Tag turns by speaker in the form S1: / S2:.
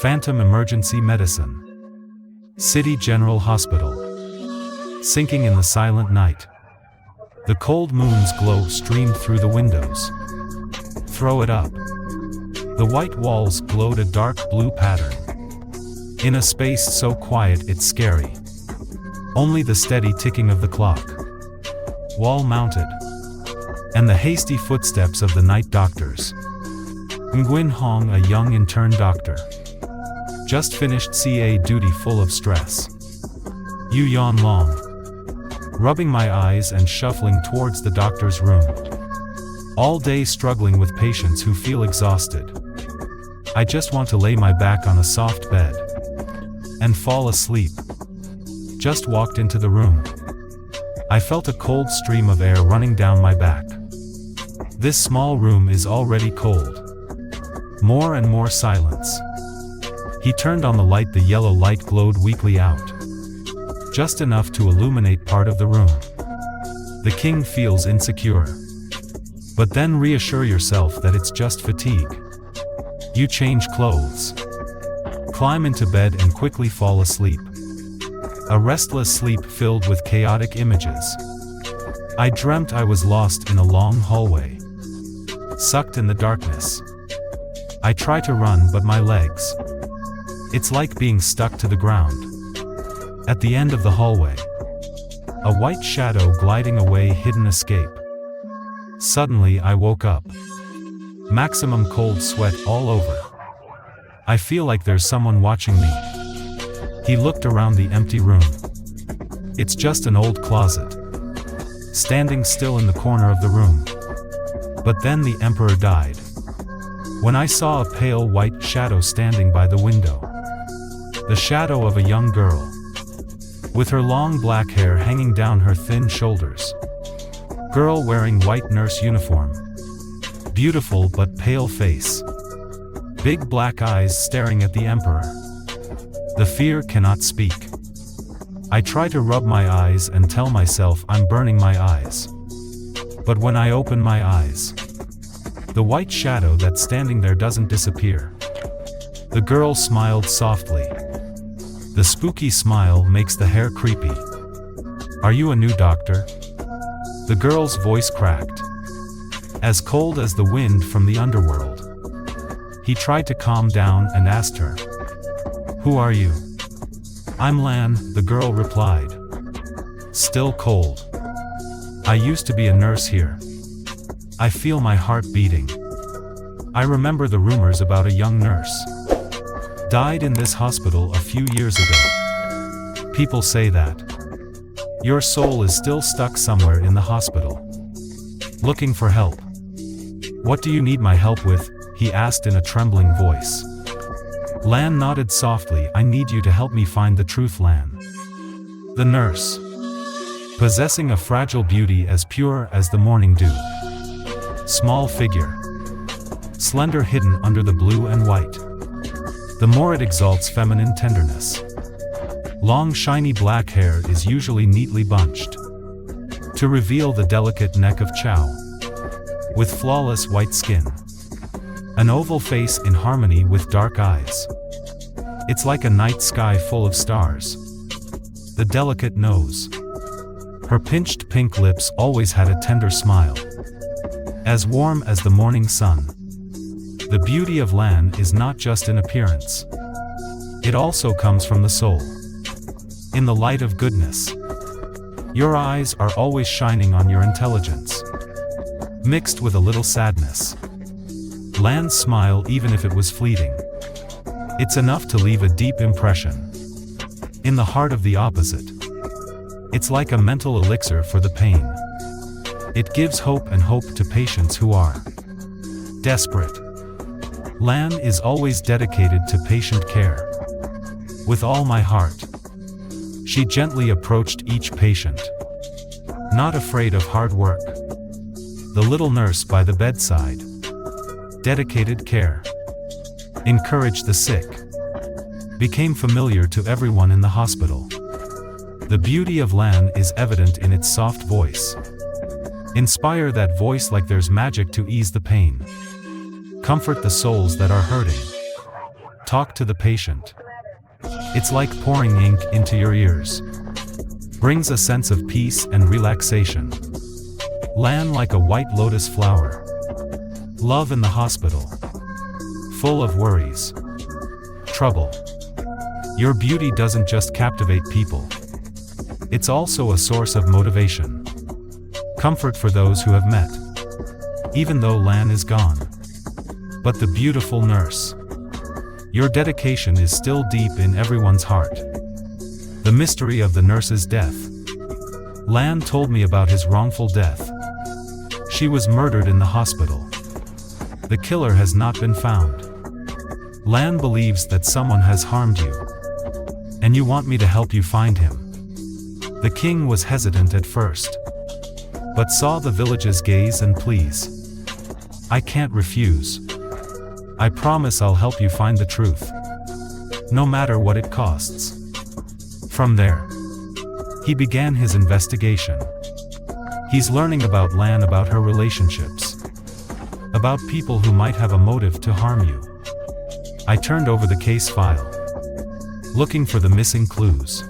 S1: Phantom Emergency Medicine. City General Hospital. Sinking in the silent night. The cold moon's glow streamed through the windows. Throw it up. The white walls glowed a dark blue pattern. In a space so quiet it's scary. Only the steady ticking of the clock. Wall mounted. And the hasty footsteps of the night doctors. Nguyen Hong, a young intern doctor. Just finished CA duty full of stress. Yu Yan Long. Rubbing my eyes and shuffling towards the doctor's room. All day struggling with patients who feel exhausted. I just want to lay my back on a soft bed. And fall asleep. Just walked into the room. I felt a cold stream of air running down my back. This small room is already cold. More and more silence. He turned on the light. The yellow light glowed weakly out. Just enough to illuminate part of the room. The king feels insecure. But then reassure yourself that it's just fatigue. You change clothes. Climb into bed and quickly fall asleep. A restless sleep filled with chaotic images. I dreamt I was lost in a long hallway. Sucked in the darkness. I try to run but my legs. It's like being stuck to the ground. At the end of the hallway. A white shadow gliding away, hidden escape. Suddenly I woke up. Maximum cold sweat all over. I feel like there's someone watching me. He looked around the empty room. It's just an old closet. Standing still in the corner of the room. But then the emperor died. When I saw a pale white shadow standing by the window. The shadow of a young girl. With her long black hair hanging down her thin shoulders. Girl wearing white nurse uniform. Beautiful but pale face. Big black eyes staring at the emperor. The fear cannot speak. I try to rub my eyes and tell myself I'm burning my eyes. But when I open my eyes, the white shadow that's standing there doesn't disappear. The girl smiled softly. The spooky smile makes the hair creepy. Are you a new doctor? The girl's voice cracked. As cold as the wind from the underworld. He tried to calm down and asked her. Who are you? I'm Lan, the girl replied. Still cold. I used to be a nurse here. I feel my heart beating. I remember the rumors about a young nurse. Died in this hospital a few years ago. People say that. Your soul is still stuck somewhere in the hospital. Looking for help. What do you need my help with? He asked in a trembling voice. Lan nodded softly. I need you to help me find the truth, Lan. The nurse. Possessing a fragile beauty as pure as the morning dew. Small figure. Slender, hidden under the blue and white. The more it exalts feminine tenderness. Long shiny black hair is usually neatly bunched. To reveal the delicate neck of Chow. With flawless white skin. An oval face in harmony with dark eyes. It's like a night sky full of stars. The delicate nose. Her pinched pink lips always had a tender smile. As warm as the morning sun. The beauty of Lan is not just in appearance. It also comes from the soul. In the light of goodness. Your eyes are always shining on your intelligence. Mixed with a little sadness. Lan's smile, even if it was fleeting. It's enough to leave a deep impression. In the heart of the opposite. It's like a mental elixir for the pain. It gives hope and hope to patients who are desperate. Lan is always dedicated to patient care. With all my heart. She gently approached each patient. Not afraid of hard work. The little nurse by the bedside. Dedicated care. Encouraged the sick. Became familiar to everyone in the hospital. The beauty of Lan is evident in its soft voice. Inspire that voice like there's magic to ease the pain. Comfort the souls that are hurting. Talk to the patient. It's like pouring ink into your ears. Brings a sense of peace and relaxation. Lan like a white lotus flower. Love in the hospital. Full of worries. Trouble. Your beauty doesn't just captivate people. It's also a source of motivation. Comfort for those who have met. Even though Lan is gone. But the beautiful nurse. Your dedication is still deep in everyone's heart. The mystery of the nurse's death. Lan told me about his wrongful death. She was murdered in the hospital. The killer has not been found. Lan believes that someone has harmed you. And you want me to help you find him. The king was hesitant at first. But saw the village's gaze and pleas. I can't refuse. I promise I'll help you find the truth. No matter what it costs. From there, he began his investigation. He's learning about Lan, about her relationships. About people who might have a motive to harm you. I turned over the case file. Looking for the missing clues.